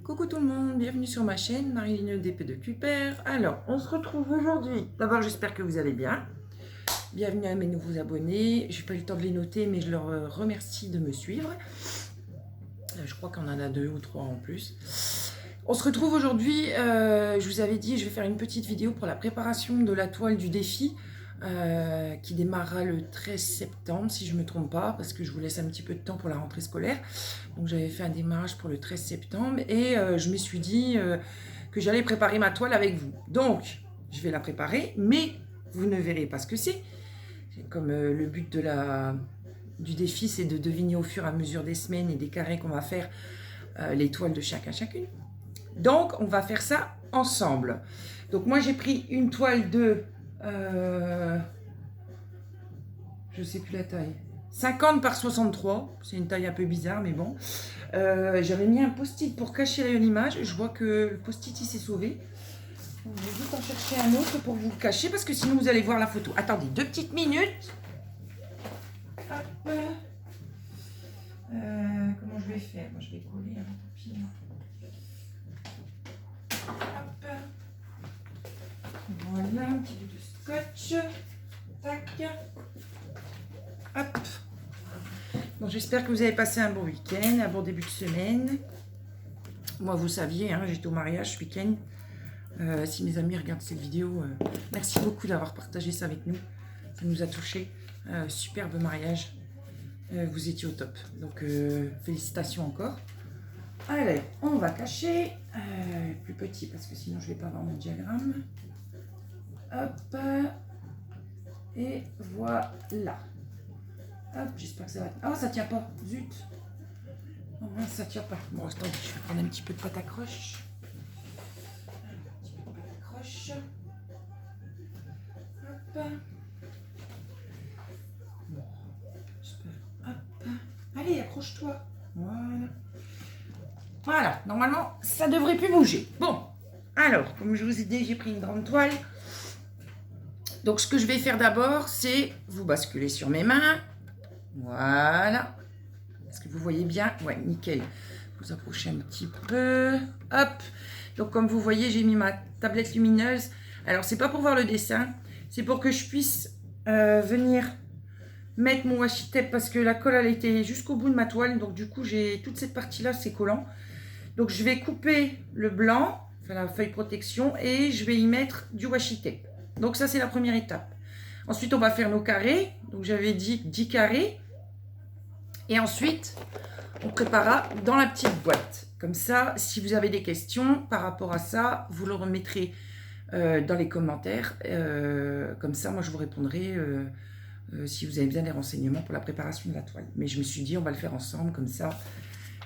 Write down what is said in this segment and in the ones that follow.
Coucou tout le monde, bienvenue sur ma chaîne Marilyn DP de Cuper. Alors, on se retrouve aujourd'hui. D'abord, j'espère que vous allez bien. Bienvenue à mes nouveaux abonnés. Je n'ai pas eu le temps de les noter, mais je leur remercie de me suivre. Je crois qu'on en a 2 ou 3 en plus. On se retrouve aujourd'hui, je vous avais dit, je vais faire une petite vidéo pour la préparation de la toile du défi qui démarrera le 13 septembre, si je ne me trompe pas, parce que je vous laisse un petit peu de temps pour la rentrée scolaire. Donc j'avais fait un démarrage pour le 13 septembre et je me suis dit que j'allais préparer ma toile avec vous. Donc, je vais la préparer, mais vous ne verrez pas ce que c'est. Comme le but du défi, c'est de deviner au fur et à mesure des semaines et des carrés qu'on va faire les toiles de chacune. Donc, on va faire ça ensemble. Donc, moi, j'ai pris une toile de... je sais plus la taille. 50 par 63. C'est une taille un peu bizarre, mais bon. J'avais mis un post-it pour cacher l'image. Je vois que le post-it, il s'est sauvé. Donc, je vais vite en chercher un autre pour vous le cacher, parce que sinon, vous allez voir la photo. Attendez, 2 petites minutes. Hop. Comment je vais faire? Moi, je vais coller un papier. Hop. Voilà, un petit bout de scotch. Tac. Hop. Bon, j'espère que vous avez passé un bon week-end, un bon début de semaine. Moi, vous saviez, hein, j'étais au mariage ce week-end. Si mes amis regardent cette vidéo, merci beaucoup d'avoir partagé ça avec nous. Ça nous a touchés. Superbe mariage. Vous étiez au top. Donc, félicitations encore. Allez, on va cacher. Plus petit parce que sinon, je ne vais pas avoir mon diagramme. Hop. Et voilà. Hop, j'espère que ça va... Ah, ça tient pas. Zut. Oh, ça tient pas. Bon, attendez, je vais prendre un petit peu de pâte à croche. Un petit peu de pâte à croche. Hop. Bon, j'espère. Hop. Allez, accroche-toi. Voilà. Voilà, normalement, ça devrait plus bouger. Bon, alors, comme je vous ai dit, j'ai pris une grande toile. Donc, ce que je vais faire d'abord, c'est vous basculer sur mes mains. Voilà. Est-ce que vous voyez bien? Ouais, nickel. Vous approchez un petit peu. Hop. Donc, comme vous voyez, j'ai mis ma tablette lumineuse. Alors, c'est pas pour voir le dessin. C'est pour que je puisse venir mettre mon washi tape parce que la colle, elle était jusqu'au bout de ma toile. Donc, du coup, j'ai toute cette partie-là, c'est collant. Donc, je vais couper le blanc, enfin la feuille protection, et je vais y mettre du washi tape. Donc, ça, c'est la première étape. Ensuite, on va faire nos carrés. Donc, j'avais dit 10 carrés. Et ensuite, on préparera dans la petite boîte. Comme ça, si vous avez des questions par rapport à ça, vous le remettrez dans les commentaires. Comme ça, moi, je vous répondrai si vous avez besoin des renseignements pour la préparation de la toile. Mais je me suis dit, on va le faire ensemble, comme ça,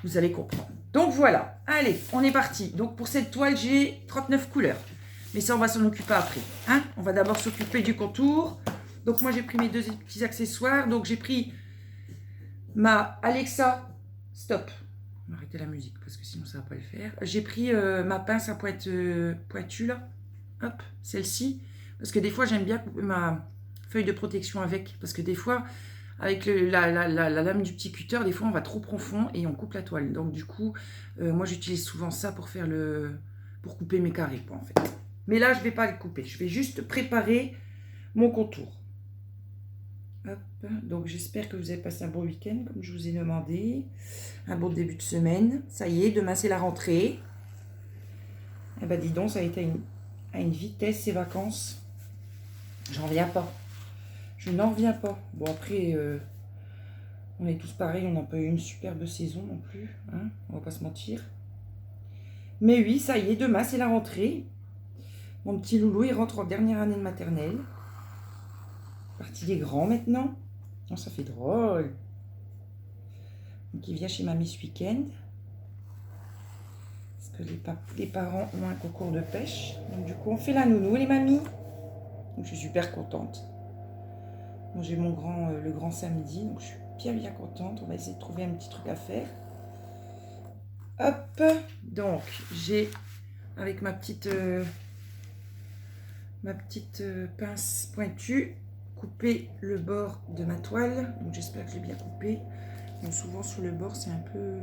vous allez comprendre. Donc, voilà. Allez, on est parti. Donc, pour cette toile, j'ai 39 couleurs. Mais ça, on va s'en occuper après. Hein, on va d'abord s'occuper du contour. Donc, moi, j'ai pris mes 2 petits accessoires. Donc, j'ai pris ma Alexa, stop. On va arrêter la musique parce que sinon ça va pas le faire. J'ai pris ma pince à pointe pointue là. Hop, celle-ci. Parce que des fois j'aime bien couper ma feuille de protection avec. Parce que des fois, avec la lame du petit cutter, des fois on va trop profond et on coupe la toile. Donc du coup, moi j'utilise souvent ça pour faire pour couper mes carrés, quoi, en fait. Mais là, je vais pas le couper. Je vais juste préparer mon contour. Hop. Donc j'espère que vous avez passé un bon week-end comme je vous ai demandé, un bon début de semaine. Ça y est, demain c'est la rentrée. Eh ben dis donc, ça a été à une vitesse ces vacances. J'en reviens pas. Je n'en reviens pas. Bon après, on est tous pareils, on n'a pas eu une superbe saison non plus, hein, on va pas se mentir. Mais oui, ça y est, demain c'est la rentrée. Mon petit loulou, il rentre en dernière année de maternelle. Partie des grands maintenant. Oh, ça fait drôle. Donc il vient chez mamie ce week-end. Parce que les parents ont un concours de pêche. Donc du coup on fait la nounou les mamies. Donc je suis super contente. Donc j'ai le grand samedi. Donc je suis bien contente. On va essayer de trouver un petit truc à faire. Hop. Donc j'ai avec ma petite pince pointue couper le bord de ma toile. Donc j'espère que j'ai bien coupé. Donc souvent sur le bord c'est un peu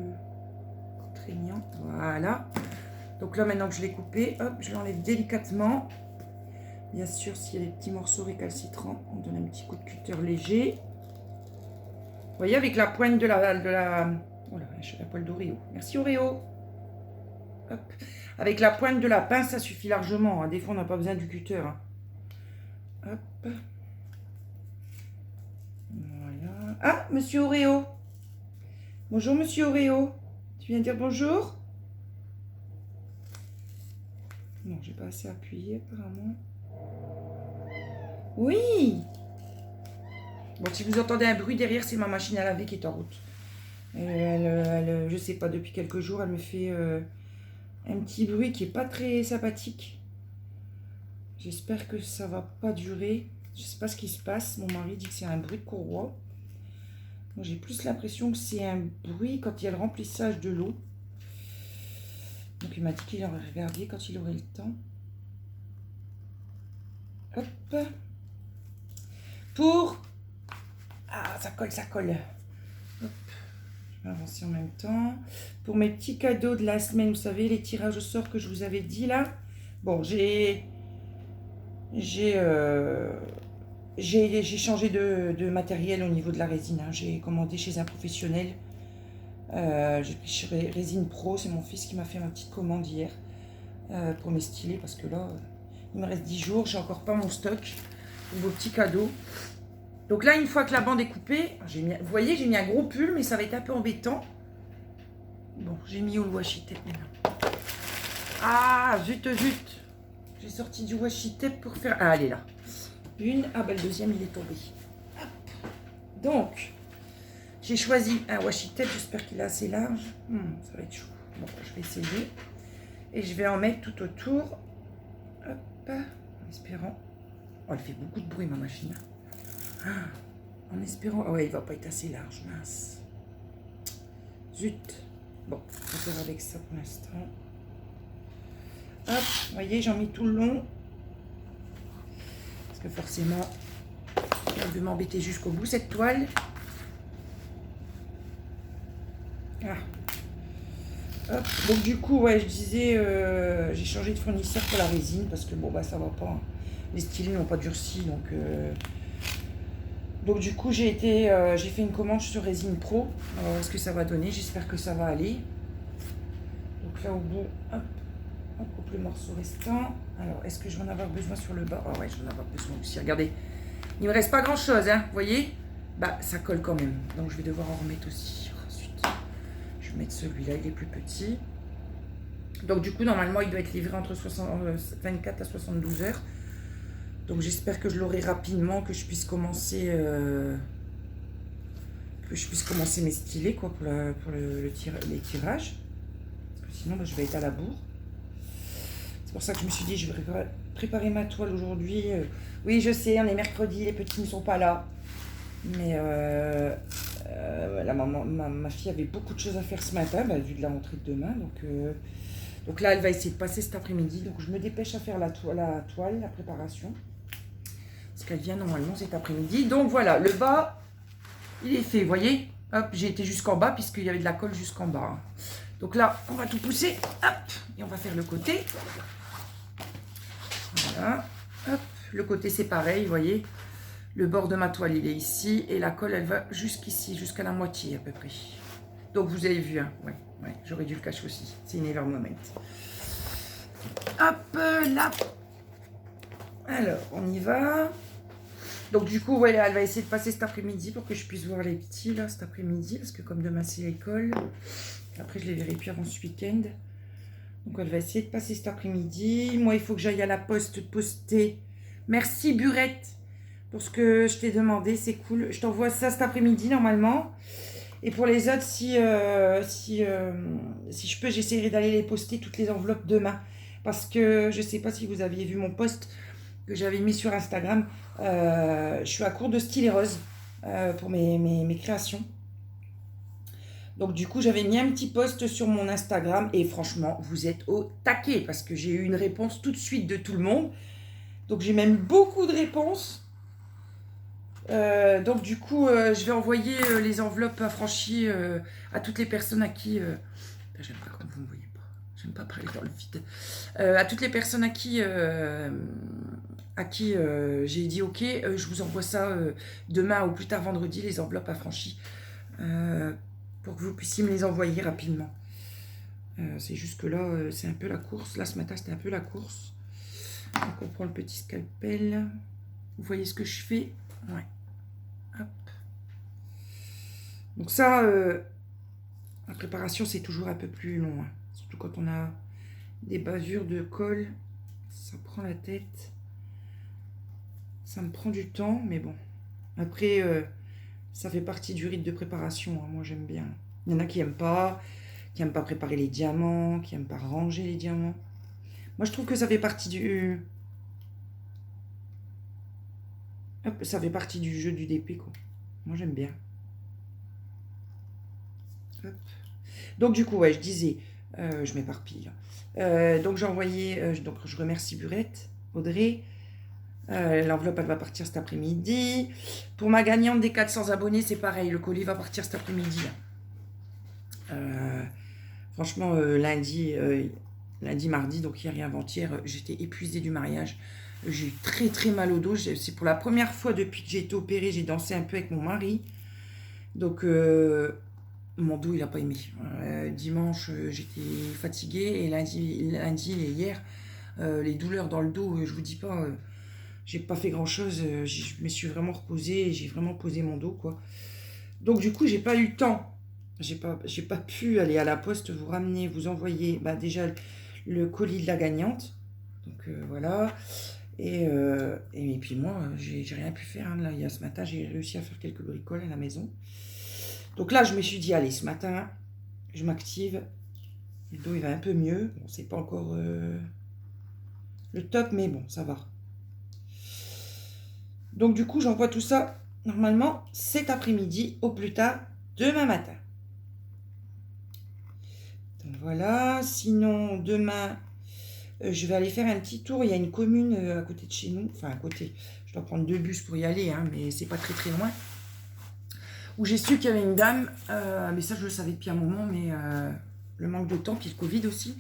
contraignant. Voilà. Donc là, maintenant que je l'ai coupé, hop, je l'enlève délicatement. Bien sûr, s'il y a des petits morceaux récalcitrants, on donne un petit coup de cutter léger. Vous voyez, avec la pointe de la... Oh là, j'ai la poêle d'Oreo. Merci Oreo. Hop. Avec la pointe de la pince, ça suffit largement. Hein. Des fois, on n'a pas besoin du cutter. Hein. Hop. Voilà. Ah, monsieur Oreo. Bonjour, monsieur Oreo. Tu viens dire bonjour? Non, j'ai pas assez appuyé, apparemment. Oui. Bon, si vous entendez un bruit derrière, c'est ma machine à laver qui est en route. Je sais pas, depuis quelques jours, elle me fait un petit bruit qui est pas très sympathique. J'espère que ça va pas durer. Je sais pas ce qui se passe. Mon mari dit que c'est un bruit de courroie. Moi, j'ai plus l'impression que c'est un bruit quand il y a le remplissage de l'eau. Donc, il m'a dit qu'il aurait regardé quand il aurait le temps. Hop. Pour... Ah, ça colle, ça colle. Hop. Je vais avancer en même temps. Pour mes petits cadeaux de la semaine, vous savez, les tirages au sort que je vous avais dit là. Bon, j'ai changé de matériel au niveau de la résine. Hein. J'ai commandé chez un professionnel. J'ai pris chez Résine Pro. C'est mon fils qui m'a fait ma petite commande hier pour mes stylés. Parce que là, il me reste 10 jours. J'ai encore pas mon stock pour vos petits cadeaux. Donc là, une fois que la bande est coupée, vous voyez, j'ai mis un gros pull, mais ça va être un peu embêtant. Bon, j'ai mis où le washi tape maintenant? Ah, zut, zut. J'ai sorti du washi tape pour faire... Ah, elle est là. Une. Ah, bah le deuxième, il est tombé. Hop. Donc, j'ai choisi un washi tape. J'espère qu'il est assez large. Ça va être chaud. Bon, je vais essayer. Et je vais en mettre tout autour. Hop. En espérant... Oh, elle fait beaucoup de bruit, ma machine. Ah, en espérant... Oh, ouais, il va pas être assez large. Mince. Zut. Bon, on va faire avec ça pour l'instant. Hop, vous voyez, j'en mets tout le long. Parce que forcément, elle veut m'embêter jusqu'au bout, cette toile. Ah. Hop, donc du coup, ouais, je disais, j'ai changé de fournisseur pour la résine. Parce que bon, bah ça va pas. Hein. Les stylés n'ont pas durci, donc du coup, j'ai fait une commande sur Résine Pro. Alors, est-ce que ça va donner? J'espère que ça va aller. Donc là, au bout, hop. On coupe le morceau restant. Alors, est-ce que je vais en avoir besoin sur le bas? Oh ouais, je vais en avoir besoin aussi. Regardez, il me reste pas grand-chose, hein. Vous voyez? Bah, ça colle quand même. Donc, je vais devoir en remettre aussi. Ensuite, je vais mettre celui-là, il est plus petit. Donc, du coup, normalement, il doit être livré entre 24 à 72 heures. Donc, j'espère que je l'aurai rapidement, que je puisse commencer... mes stylés, quoi, pour les tirages. Parce que sinon, bah, je vais être à la bourre. C'est pour ça que je me suis dit, je vais préparer ma toile aujourd'hui. Oui, je sais, on est mercredi, les petits ne sont pas là. Mais ma fille avait beaucoup de choses à faire ce matin, bah, vu de la rentrée de demain. Donc là, elle va essayer de passer cet après-midi. Donc je me dépêche à faire la toile, la préparation. Parce qu'elle vient normalement cet après-midi. Donc voilà, le bas, il est fait, vous voyez. Hop, j'ai été jusqu'en bas puisqu'il y avait de la colle jusqu'en bas. Donc là, on va tout pousser. Hop, et on va faire le côté. Voilà, hop, le côté c'est pareil, vous voyez, le bord de ma toile il est ici et la colle elle va jusqu'ici, jusqu'à la moitié à peu près. Donc vous avez vu, hein, ouais, j'aurais dû le cacher aussi, c'est une énorme moment. Hop, là, alors on y va. Donc du coup, ouais, elle va essayer de passer cet après-midi pour que je puisse voir les petits là cet après-midi, parce que comme demain c'est l'école, après je les verrai plus avant ce week-end. Donc, elle va essayer de passer cet après-midi. Moi, il faut que j'aille à la poste poster. Merci, Burette, pour ce que je t'ai demandé. C'est cool. Je t'envoie ça cet après-midi, normalement. Et pour les autres, si je peux, j'essaierai d'aller les poster, toutes les enveloppes demain. Parce que je ne sais pas si vous aviez vu mon post que j'avais mis sur Instagram. Je suis à court de stylet rose pour mes créations. Donc du coup, j'avais mis un petit post sur mon Instagram et franchement, vous êtes au taquet parce que j'ai eu une réponse tout de suite de tout le monde. Donc j'ai même beaucoup de réponses. Donc du coup, je vais envoyer les enveloppes affranchies à toutes les personnes à qui... J'aime pas quand vous ne me voyez pas. J'aime pas parler dans le vide. À toutes les personnes à qui j'ai dit OK, je vous envoie ça demain ou plus tard vendredi, les enveloppes affranchies, pour que vous puissiez me les envoyer rapidement. C'est juste que là, c'est un peu la course. Là, ce matin, c'était un peu la course. Donc, on prend le petit scalpel. Vous voyez ce que je fais? Ouais. Hop. Donc ça, la préparation, c'est toujours un peu plus long. Hein. Surtout quand on a des bavures de colle. Ça prend la tête. Ça me prend du temps, mais bon. Après, ça fait partie du rite de préparation. Hein. Moi, j'aime bien. Il y en a qui n'aiment pas préparer les diamants, qui n'aiment pas ranger les diamants. Moi, je trouve que ça fait partie du... Hop, ça fait partie du jeu du DP, quoi. Moi, j'aime bien. Hop. Donc, du coup, ouais, je disais... je m'éparpille. Donc, j'ai envoyé... donc, je remercie Burette, Audrey. L'enveloppe, elle va partir cet après-midi. Pour ma gagnante des 400 abonnés, c'est pareil. Le colis va partir cet après-midi. Franchement, lundi, mardi, donc hier et avant-hier, j'étais épuisée du mariage. J'ai eu très très mal au dos. C'est pour la première fois depuis que j'ai été opérée, j'ai dansé un peu avec mon mari. Donc, mon dos, il n'a pas aimé. Dimanche, j'étais fatiguée. Et lundi et hier, les douleurs dans le dos, je vous dis pas... j'ai pas fait grand chose, je me suis vraiment reposée, j'ai vraiment posé mon dos, quoi. Donc du coup, j'ai pas eu le temps, j'ai pas pu aller à la poste, vous ramener, vous envoyer, bah, déjà le colis de la gagnante. Donc voilà. Et puis moi, j'ai rien pu faire. Hein. Là, il y a ce matin, j'ai réussi à faire quelques bricoles à la maison. Donc là, je me suis dit, allez, ce matin, je m'active. Le dos, il va un peu mieux. Bon, c'est pas encore le top, mais bon, ça va. Donc du coup, j'envoie tout ça, normalement, cet après-midi, au plus tard, demain matin. Donc voilà, sinon, demain, je vais aller faire un petit tour. Il y a une commune à côté de chez nous, enfin à côté, je dois prendre 2 bus pour y aller, hein, mais c'est pas très très loin. Où j'ai su qu'il y avait une dame, mais ça je le savais depuis un moment, mais le manque de temps, puis le Covid aussi,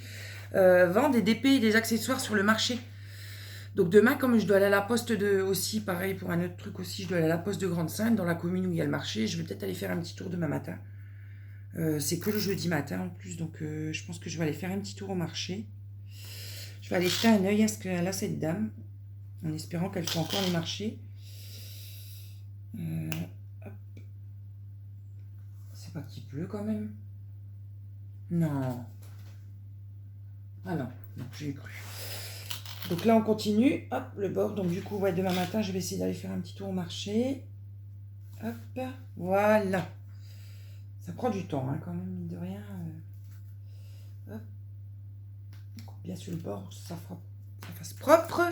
vend des DP et des accessoires sur le marché. Donc demain, comme je dois aller à la poste aussi, pareil pour un autre truc aussi, je dois aller à la poste de Grande-Sainte, dans la commune où il y a le marché, je vais peut-être aller faire un petit tour demain matin. C'est que le jeudi matin en plus, donc je pense que je vais aller faire un petit tour au marché. Je vais aller jeter un œil à ce qu'elle a cette dame, en espérant qu'elle fait encore les marchés. Hop. C'est pas qu'il pleut quand même? Non. Ah non, j'ai cru. Donc là, on continue. Hop, le bord. Donc du coup, ouais, demain matin, je vais essayer d'aller faire un petit tour au marché. Hop, voilà. Ça prend du temps, hein, quand même, mine de rien. Hop. Bien sur le bord, ça fasse propre.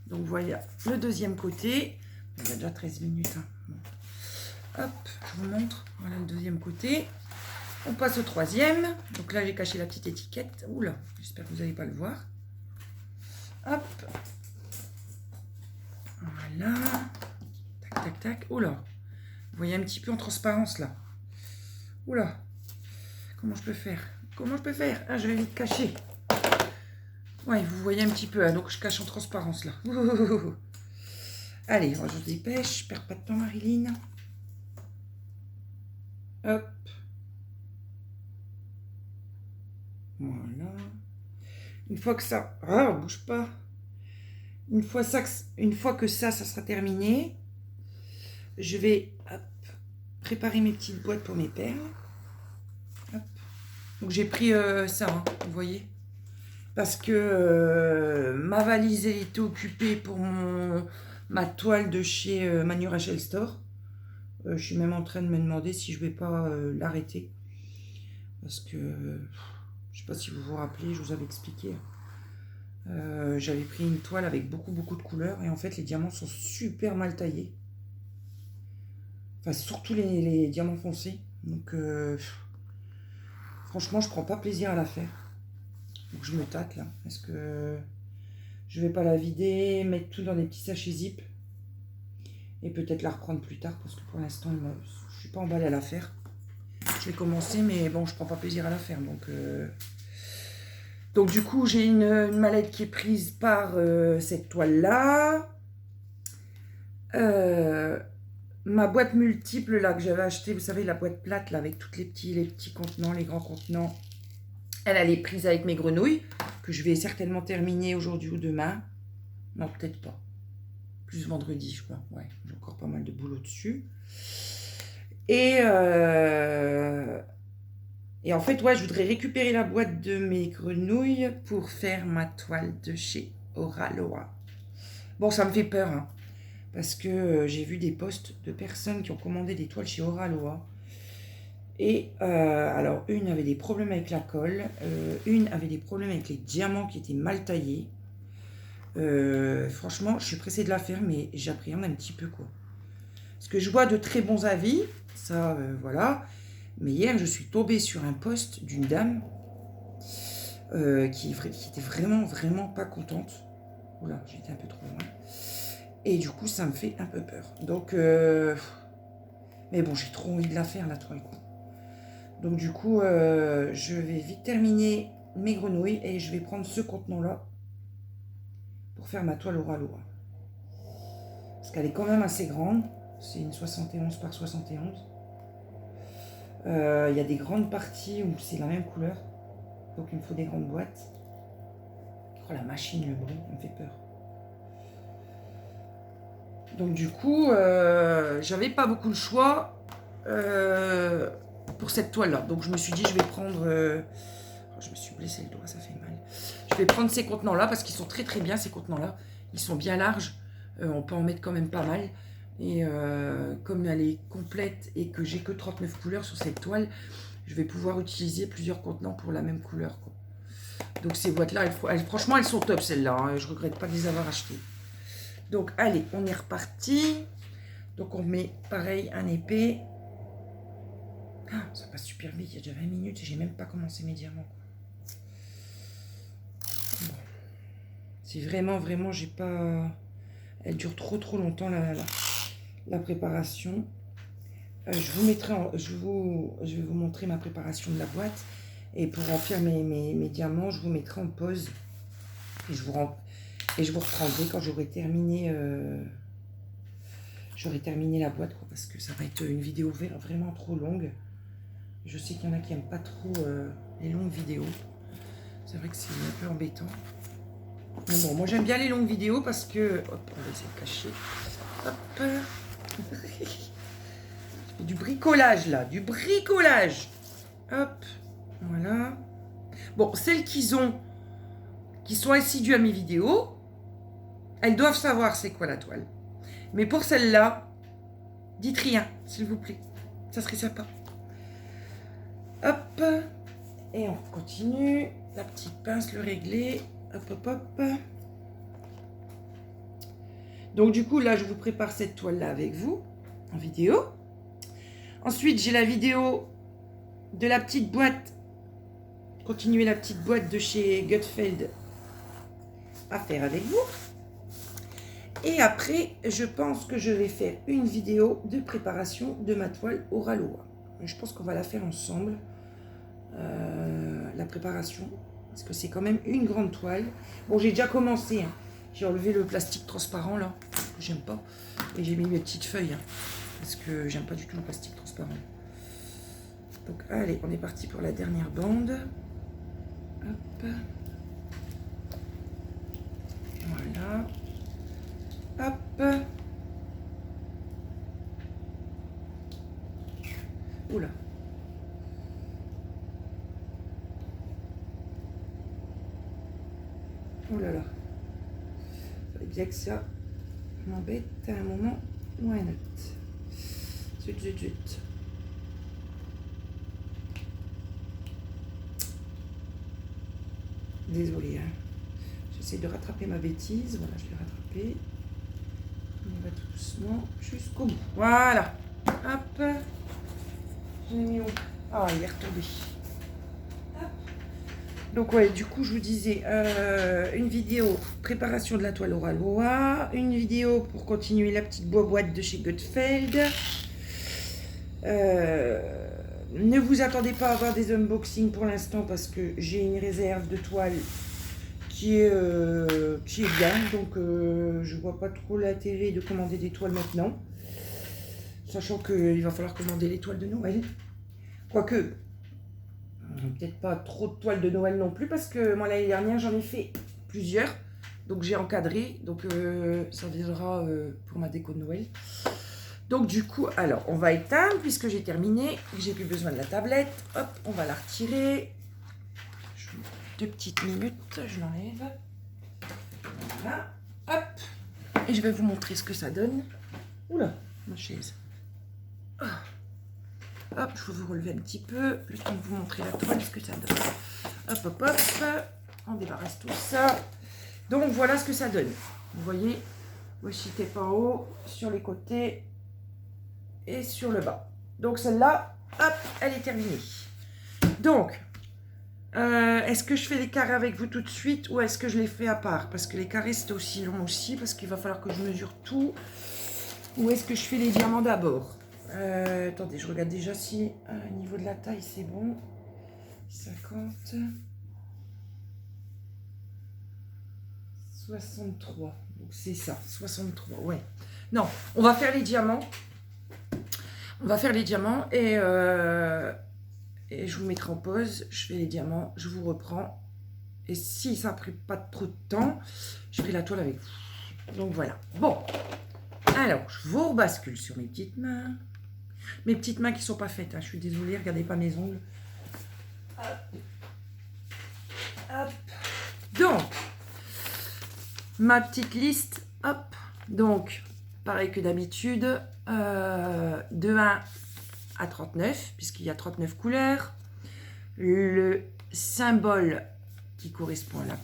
Donc voilà, le deuxième côté. Il y a déjà 13 minutes. Hein. Bon. Hop, je vous montre. Voilà le deuxième côté. On passe au troisième. Donc là, j'ai caché la petite étiquette. Oula, j'espère que vous n'allez pas le voir. Hop. Voilà. Tac, tac, tac. Oula. Vous voyez un petit peu en transparence là. Oula. Comment je peux faire? Comment je peux faire? Ah, je vais vite cacher. Ouais, vous voyez un petit peu. Hein, donc je cache en transparence là. Allez, je dépêche. Je perds pas de temps, Marilyn. Hop. Voilà. Une fois que ça... Ah, bouge pas. Une fois que ça sera terminé, je vais préparer mes petites boîtes pour mes perles. Hop. Donc j'ai pris ça, hein, vous voyez. Parce que ma valise elle était occupée pour ma toile de chez Manu Rachel Store. Je suis même en train de me demander si je vais pas l'arrêter. Parce que, je sais pas si vous vous rappelez, je vous avais expliqué. J'avais pris une toile avec beaucoup de couleurs et en fait les diamants sont super mal taillés. Enfin surtout les diamants foncés. Donc franchement je prends pas plaisir à la faire. Donc je me tâte là. Est-ce que je vais pas la vider, mettre tout dans des petits sachets zip et peut-être la reprendre plus tard parce que pour l'instant je suis pas emballée à la faire. Je vais commencer mais bon je prends pas plaisir à la faire donc Donc du coup, j'ai une mallette qui est prise par cette toile-là. Ma boîte multiple là que j'avais acheté, vous savez, la boîte plate là avec tous les petits contenants, les grands contenants. Elle est prise avec mes grenouilles, que je vais certainement terminer aujourd'hui ou demain. Non, peut-être pas. Plus vendredi, je crois. Ouais, j'ai encore pas mal de boulot dessus. Et en fait, ouais, je voudrais récupérer la boîte de mes grenouilles pour faire ma toile de chez Oraloa. Bon, ça me fait peur, hein, parce que j'ai vu des posts de personnes qui ont commandé des toiles chez Oraloa. Et alors, une avait des problèmes avec la colle, une avait des problèmes avec les diamants qui étaient mal taillés. Franchement, je suis pressée de la faire, mais j'appréhende un petit peu, quoi. Parce que je vois de très bons avis, ça, voilà. Mais hier, je suis tombée sur un post d'une dame qui était vraiment pas contente. Oula, j'étais un peu trop loin. Et du coup, ça me fait un peu peur. Donc, mais bon, j'ai trop envie de la faire, la toile, quoi. Donc du coup, je vais vite terminer mes grenouilles et je vais prendre ce contenant-là pour faire ma toile Oraloa. Parce qu'elle est quand même assez grande. C'est une 71 par 71. Il y a des grandes parties où c'est la même couleur. Donc il me faut des grandes boîtes. Oh, la machine, le bruit, ça me fait peur. Donc du coup, j'avais pas beaucoup le choix pour cette toile-là. Donc je me suis dit, je vais prendre... je me suis blessé le doigt, ça fait mal. Je vais prendre ces contenants-là parce qu'ils sont très bien, ces contenants-là. Ils sont bien larges. On peut en mettre quand même pas mal. Et comme elle est complète et que j'ai que 39 couleurs sur cette toile, je vais pouvoir utiliser plusieurs contenants pour la même couleur, quoi. Donc ces boîtes-là, franchement, elles sont top, celles-là, hein. Je regrette pas de les avoir achetées. Donc allez, on est reparti. Donc on met pareil un épais. Ah, ça passe super vite, il y a déjà 20 minutes et j'ai même pas commencé mes diamants, quoi. Bon. Si vraiment, j'ai pas... Elle dure trop longtemps, la préparation. Je vous mettrai je vais vous montrer ma préparation de la boîte. Et pour remplir mes diamants, je vous mettrai en pause. Et je vous reprendrai quand j'aurai terminé, la boîte, quoi, parce que ça va être une vidéo vraiment trop longue. Je sais qu'il y en a qui n'aiment pas trop les longues vidéos. C'est vrai que c'est un peu embêtant. Mais bon, moi j'aime bien les longues vidéos parce que... Hop, on va essayer de cacher. Hop. Je fais du bricolage là, du bricolage. Hop, voilà. Bon, celles qui sont assidues à mes vidéos, elles doivent savoir c'est quoi la toile. Mais pour celle-là, dites rien, s'il vous plaît. Ça serait sympa. Hop. Et on continue. La petite pince, le réglé. Hop. Donc du coup, là, je vous prépare cette toile-là avec vous, en vidéo. Ensuite, j'ai la vidéo de la petite boîte. Continuer la petite boîte de chez Gutfeld à faire avec vous. Et après, je pense que je vais faire une vidéo de préparation de ma toile Oraloa. Je pense qu'on va la faire ensemble, la préparation, parce que c'est quand même une grande toile. Bon, j'ai déjà commencé, hein. J'ai enlevé le plastique transparent là, que j'aime pas, et j'ai mis mes petites feuilles, hein, parce que j'aime pas du tout le plastique transparent. Donc allez, on est parti pour la dernière bande. Hop. Voilà. Hop. Oula. Oh là là. Il fallait bien que ça m'embête à un moment ou à un autre. Zut. Désolée, hein. J'essaie de rattraper ma bêtise. Voilà, je l'ai rattrapé. On va tout doucement jusqu'au bout. Voilà. Hop. J'ai mis où? Ah, il est retombé. Hop. Donc, ouais, du coup, je vous disais, une vidéo préparation de la toile Oraloa, une vidéo pour continuer la petite boîte de chez Gutfeld. ne vous attendez pas à avoir des unboxings pour l'instant parce que j'ai une réserve de toile qui est bien. Donc, je vois pas trop l'intérêt de commander des toiles maintenant. Sachant qu'il va falloir commander les toiles de Noël. Quoique, peut-être pas trop de toiles de Noël non plus parce que moi l'année dernière j'en ai fait plusieurs. Donc j'ai encadré, donc ça viendra pour ma déco de Noël. Donc du coup, alors on va éteindre puisque j'ai terminé. J'ai plus besoin de la tablette. Hop, on va la retirer. 2 petites minutes, je l'enlève. Voilà, hop. Et je vais vous montrer ce que ça donne. Oula, ma chaise. Ah. Hop, je vais vous relever un petit peu, le temps de vous montrer la toile, ce que ça donne. Hop, hop, hop, on débarrasse tout ça. Donc, voilà ce que ça donne. Vous voyez, voici tes en haut, sur les côtés et sur le bas. Donc, celle-là, hop, elle est terminée. Donc, est-ce que je fais les carrés avec vous tout de suite ou est-ce que je les fais à part? Parce que les carrés, c'est aussi long aussi, parce qu'il va falloir que je mesure tout. Ou est-ce que je fais les diamants d'abord? Attendez, je regarde déjà si au niveau de la taille c'est bon. 50 63. Donc c'est ça, 63, ouais. Non, on va faire les diamants. On va faire les diamants et je vous mettrai en pause. Je fais les diamants, je vous reprends. Et si ça n'a pris pas trop de temps, je ferai la toile avec vous. Donc voilà. Bon, alors je vous rebascule sur mes petites mains. Mes petites mains qui ne sont pas faites, hein. Je suis désolée, regardez pas mes ongles. Hop. Hop. Donc, ma petite liste, hop. Donc, pareil que d'habitude, de 1 à 39, puisqu'il y a 39 couleurs. Le symbole qui correspond à la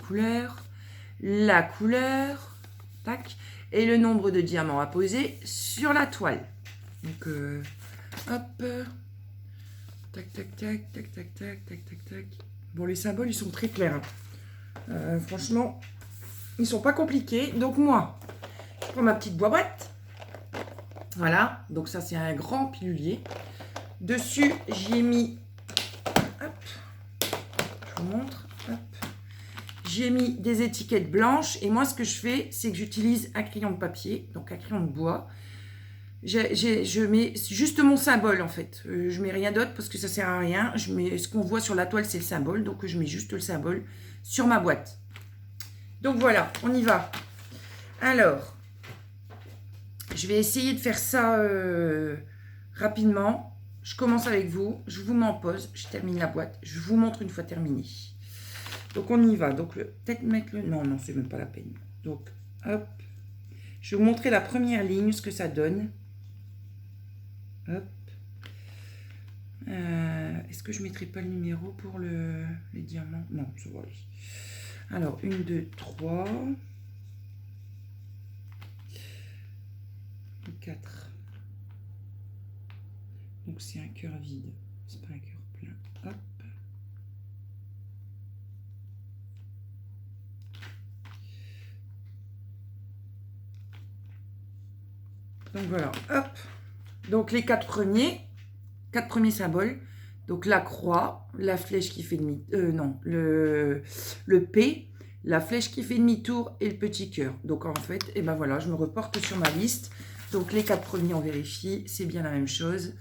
couleur, tac, et le nombre de diamants à poser sur la toile. Donc, hop, tac, tac, tac, tac, tac, tac, tac, tac, tac. Bon, les symboles, ils sont très clairs. Franchement, ils sont pas compliqués. Donc, moi, je prends ma petite boîte. Voilà. Donc, ça, c'est un grand pilulier. Dessus, j'ai mis... Hop. Je vous montre. Hop. J'ai mis des étiquettes blanches. Et moi, ce que je fais, c'est que j'utilise un crayon de papier. Donc, un crayon de bois. Je mets juste mon symbole en fait. Je mets rien d'autre parce que ça sert à rien. Je mets ce qu'on voit sur la toile, c'est le symbole. Donc je mets juste le symbole sur ma boîte. Donc voilà, on y va. Alors, je vais essayer de faire ça rapidement. Je commence avec vous. Je vous mets en pause. Je termine la boîte. Je vous montre une fois terminé. Donc on y va. Donc peut-être mettre le... Non, non, c'est même pas la peine. Donc hop. Je vais vous montrer la première ligne, ce que ça donne. Hop. Est-ce que je ne mettrai pas le numéro pour les diamants? Non, ça va aller. Alors, 1, 2, 3. 4. Donc, c'est un cœur vide. C'est pas un cœur plein. Hop. Donc, voilà. Hop. Donc, les 4 premiers symboles. Donc, la croix, la flèche qui fait demi... non, le P, la flèche qui fait demi-tour et le petit cœur. Donc, en fait, et ben voilà, je me reporte sur ma liste. Donc, les 4 premiers, on vérifie. C'est bien la même chose.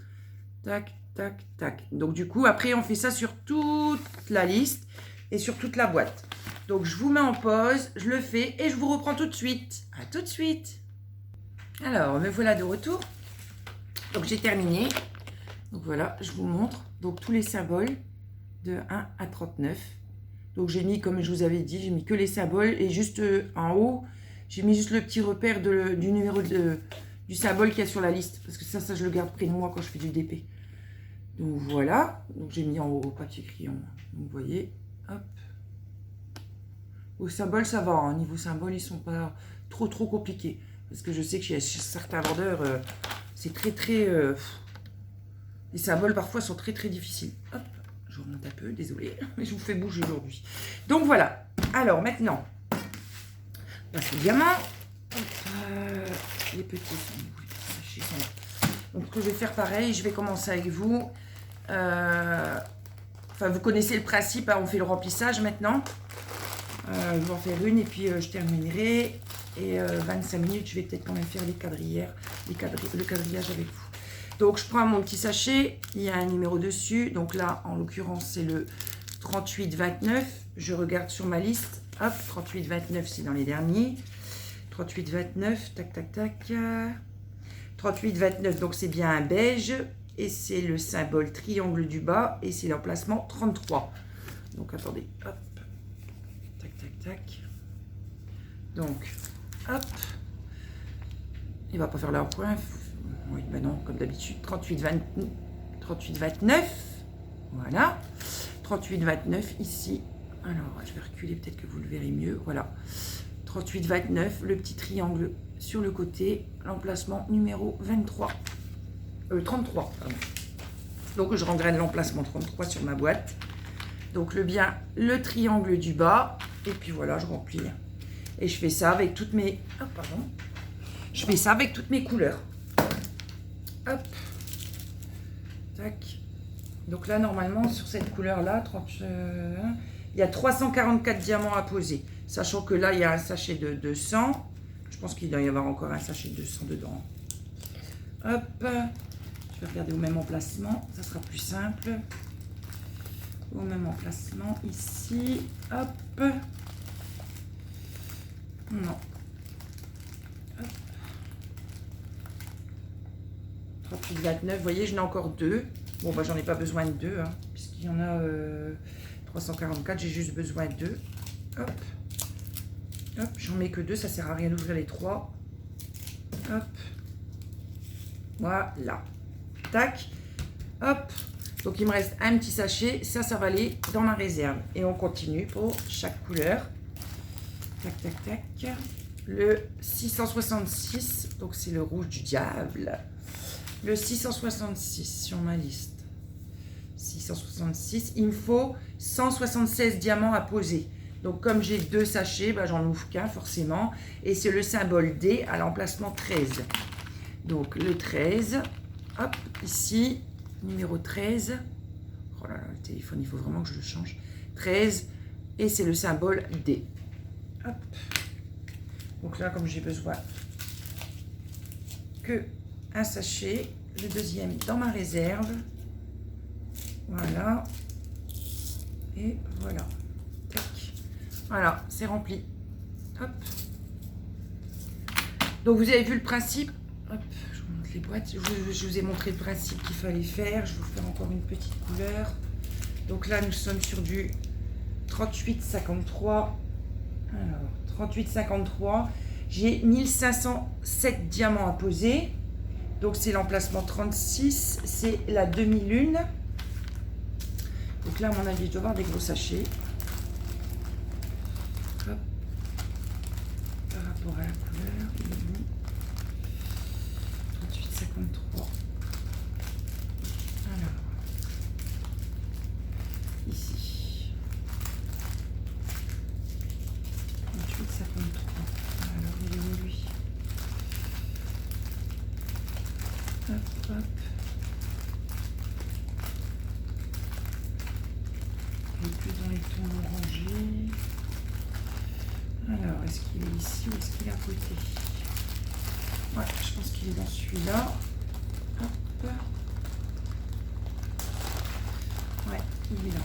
Tac, tac, tac. Donc, du coup, après, on fait ça sur toute la liste et sur toute la boîte. Donc, je vous mets en pause, je le fais et je vous reprends tout de suite. À tout de suite. Alors, me voilà de retour. Donc, j'ai terminé. Donc, voilà, je vous montre. Donc, tous les symboles de 1 à 39. Donc, j'ai mis, comme je vous avais dit, j'ai mis que les symboles. Et juste en haut, j'ai mis juste le petit repère du numéro du symbole qu'il y a sur la liste. Parce que ça, je le garde près de moi quand je fais du DP. Donc, voilà. Donc, j'ai mis en haut au papier crayon. Donc, vous voyez, hop. Au symbole, ça va. Hein. Niveau symbole, ils sont pas trop compliqués. Parce que je sais que chez certains vendeurs, c'est très... les symboles, parfois, sont très difficiles. Hop, je remonte un peu, désolé, mais je vous fais bouger aujourd'hui. Donc, voilà. Alors, maintenant, passe au diamant. Les petits sont... Donc, ce que je vais faire pareil, je vais commencer avec vous. Enfin, vous connaissez le principe, hein, on fait le remplissage maintenant. Je vais en faire une et puis je terminerai. Et 25 minutes, je vais peut-être quand même faire les quadrillères, le quadrillage avec vous. Donc, je prends mon petit sachet. Il y a un numéro dessus. Donc là, en l'occurrence, c'est le 38,29. Je regarde sur ma liste. Hop, 38,29, c'est dans les derniers. 38,29, tac, tac, tac. 38,29, donc c'est bien un beige. Et c'est le symbole triangle du bas. Et c'est l'emplacement 33. Donc, attendez. Hop. Tac, tac, tac. Donc, hop. Il va pas faire leur point. Oui, ben non, comme d'habitude. 38,29. Voilà. 38,29 ici. Alors, je vais reculer, peut-être que vous le verrez mieux. Voilà. 38,29, le petit triangle sur le côté. L'emplacement numéro 33, pardon. Donc, je rengraine l'emplacement 33 sur ma boîte. Donc, le triangle du bas. Et puis, voilà, je remplis. Et je fais ça avec toutes mes... Oh, pardon. Je fais ça avec toutes mes couleurs. Hop. Tac. Donc là, normalement, sur cette couleur-là, il y a 344 diamants à poser. Sachant que là, il y a un sachet de 200. Je pense qu'il doit y avoir encore un sachet de 200 dedans. Hop. Je vais regarder au même emplacement. Ça sera plus simple. Au même emplacement, ici. Hop. Non. 38,29. Vous voyez, j'en ai encore deux. Bon, bah, j'en ai pas besoin de deux, hein, puisqu'il y en a 344. J'ai juste besoin de deux. Hop. Hop, j'en mets que deux. Ça sert à rien d'ouvrir les trois. Hop. Voilà. Tac. Hop. Donc, il me reste un petit sachet. Ça va aller dans ma réserve. Et on continue pour chaque couleur. Tac, tac, tac. Le 666. Donc, c'est le rouge du diable. Le 666 sur ma liste. 666. Il me faut 176 diamants à poser. Donc, comme j'ai deux sachets, bah, j'en ouvre qu'un forcément. Et c'est le symbole D à l'emplacement 13. Donc, le 13. Hop, ici. Numéro 13. Oh là là, le téléphone, il faut vraiment que je le change. 13. Et c'est le symbole D. Hop. Donc là, comme j'ai besoin que un sachet, le deuxième dans ma réserve. Voilà. Et voilà. Tac. Voilà, c'est rempli. Hop. Donc vous avez vu le principe. Hop, je vous montre les boîtes. Je vous ai montré le principe qu'il fallait faire. Je vais vous faire encore une petite couleur. Donc là, nous sommes sur du 38,53. Alors, 38,53. J'ai 1507 diamants à poser. Donc, c'est l'emplacement 36. C'est la demi-lune. Donc là, à mon avis, je dois avoir des gros sachets. Hop. Par rapport à la couleur, il est bon. 38,53. Alors, ici. 38,53. Alors, il est où, lui? Hop, hop. Il est plus dans les tons orangés. Alors, est-ce qu'il est ici ou est-ce qu'il est à côté? Ouais, je pense qu'il est dans celui-là. Hop. Ouais, il est là.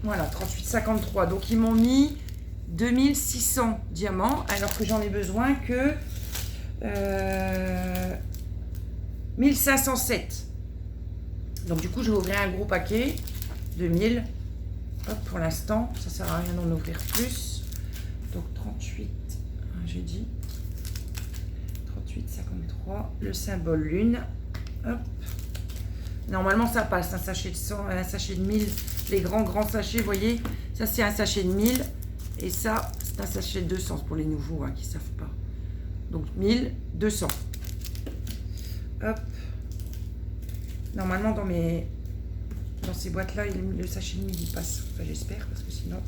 Voilà, 38,53. Donc, ils m'ont mis 2600 diamants, alors que j'en ai besoin que 1507. Donc, du coup, je vais ouvrir un gros paquet. 2000. Hop, pour l'instant, ça sert à rien d'en ouvrir plus. Donc, 38, j'ai dit. 38,53. Le symbole lune. Hop. Normalement, ça passe. Un sachet de 100, un sachet de 1000. Les grands sachets, vous voyez. Ça, c'est un sachet de 1000. Et ça, c'est un sachet de 200 pour les nouveaux hein, qui ne savent pas. Donc, 1200. Hop. Normalement, dans ces boîtes-là, le sachet de 1000, il passe. Enfin, j'espère, parce que sinon,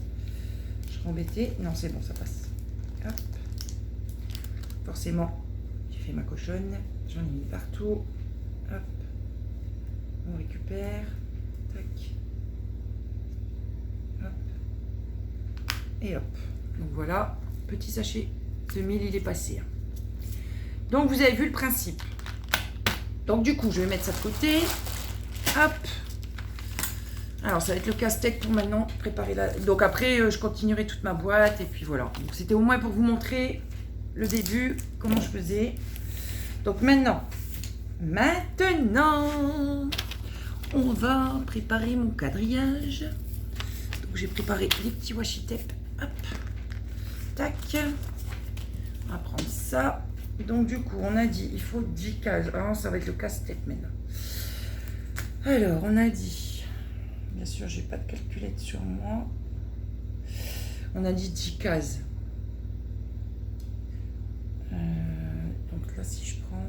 je serai embêtée. Non, c'est bon, ça passe. Hop. Forcément, j'ai fait ma cochonne. J'en ai mis partout. Hop. On récupère. Tac. Hop. Et hop. Donc voilà, petit sachet de 1000, il est passé. Donc vous avez vu le principe. Donc du coup, je vais mettre ça de côté. Hop. Alors ça va être le casse-tête pour maintenant préparer la... Donc après, je continuerai toute ma boîte et puis voilà. Donc c'était au moins pour vous montrer le début, comment je faisais. Donc maintenant, on va préparer mon quadrillage. Donc j'ai préparé les petits washi tape. Hop. Tac. On va prendre ça. Donc du coup, on a dit, il faut 10 cases. Ah, ça va être le casse-tête maintenant. Alors, on a dit, bien sûr, j'ai pas de calculette sur moi. On a dit 10 cases. Donc là, si je prends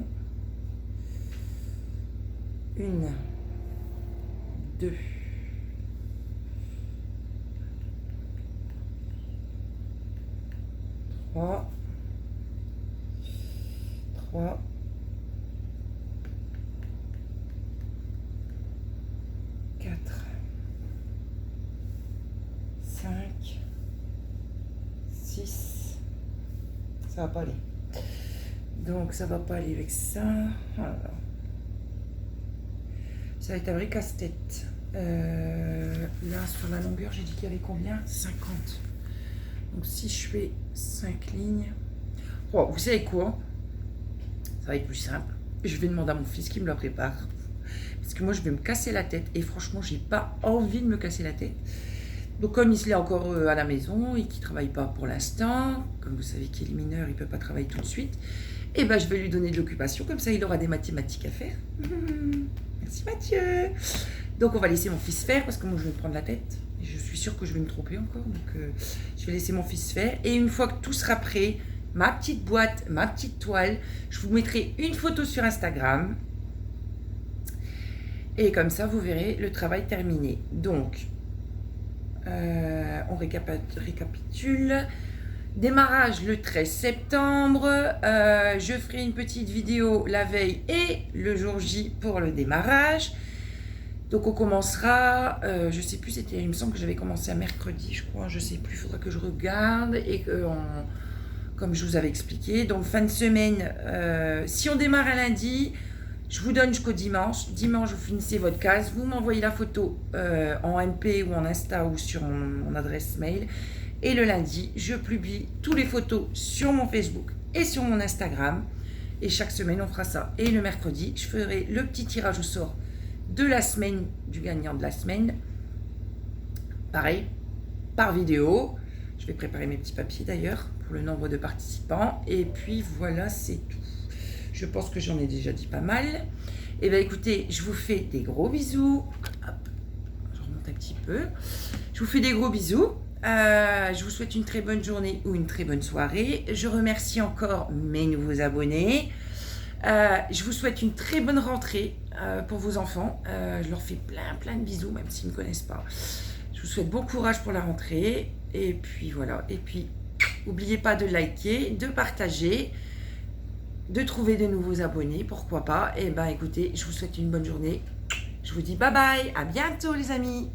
1, 2, 3, 4, 5, 6, ça va pas aller. Donc ça va pas aller avec ça. Voilà. Ça va être un vrai casse-tête. Là sur la longueur, j'ai dit qu'il y avait combien? 50. Donc si je fais 5 lignes. Oh, vous savez quoi? Ça va être plus simple. Je vais demander à mon fils qui me la prépare. Parce que moi, je vais me casser la tête. Et franchement, j'ai pas envie de me casser la tête. Donc, comme il est encore à la maison et qu'il ne travaille pas pour l'instant, comme vous savez qu'il est mineur, il ne peut pas travailler tout de suite, et ben, je vais lui donner de l'occupation. Comme ça, il aura des mathématiques à faire. Merci Mathieu. Donc, on va laisser mon fils faire parce que moi, je vais me prendre la tête. Et je suis sûre que je vais me tromper encore. Donc, je vais laisser mon fils faire. Et une fois que tout sera prêt, ma petite boîte, ma petite toile, je vous mettrai une photo sur Instagram. Et comme ça, vous verrez le travail terminé. Donc, on récapitule. Démarrage le 13 septembre. Je ferai une petite vidéo la veille et le jour J pour le démarrage. Donc, on commencera, je sais plus, il me semble que j'avais commencé à mercredi, je crois, je sais plus, il faudra que je regarde. Et comme je vous avais expliqué, donc fin de semaine, si on démarre un lundi, je vous donne jusqu'au dimanche. Dimanche, vous finissez votre case. Vous m'envoyez la photo en MP ou en Insta ou sur mon adresse mail. Et le lundi, je publie toutes les photos sur mon Facebook et sur mon Instagram. Et chaque semaine, on fera ça. Et le mercredi, je ferai le petit tirage au sort de la semaine, du gagnant de la semaine. Pareil, par vidéo. Je vais préparer mes petits papiers d'ailleurs pour le nombre de participants. Et puis voilà, c'est tout. Je pense que j'en ai déjà dit pas mal. Et bien écoutez, je vous fais des gros bisous. Hop, je remonte un petit peu. Je vous fais des gros bisous. Je vous souhaite une très bonne journée ou une très bonne soirée. Je remercie encore mes nouveaux abonnés. Je vous souhaite une très bonne rentrée pour vos enfants. Je leur fais plein de bisous, même s'ils ne me connaissent pas. Je vous souhaite bon courage pour la rentrée. Et puis voilà. Et puis, n'oubliez pas de liker, de partager, de trouver de nouveaux abonnés, pourquoi pas. Et ben écoutez, je vous souhaite une bonne journée. Je vous dis bye bye, à bientôt les amis.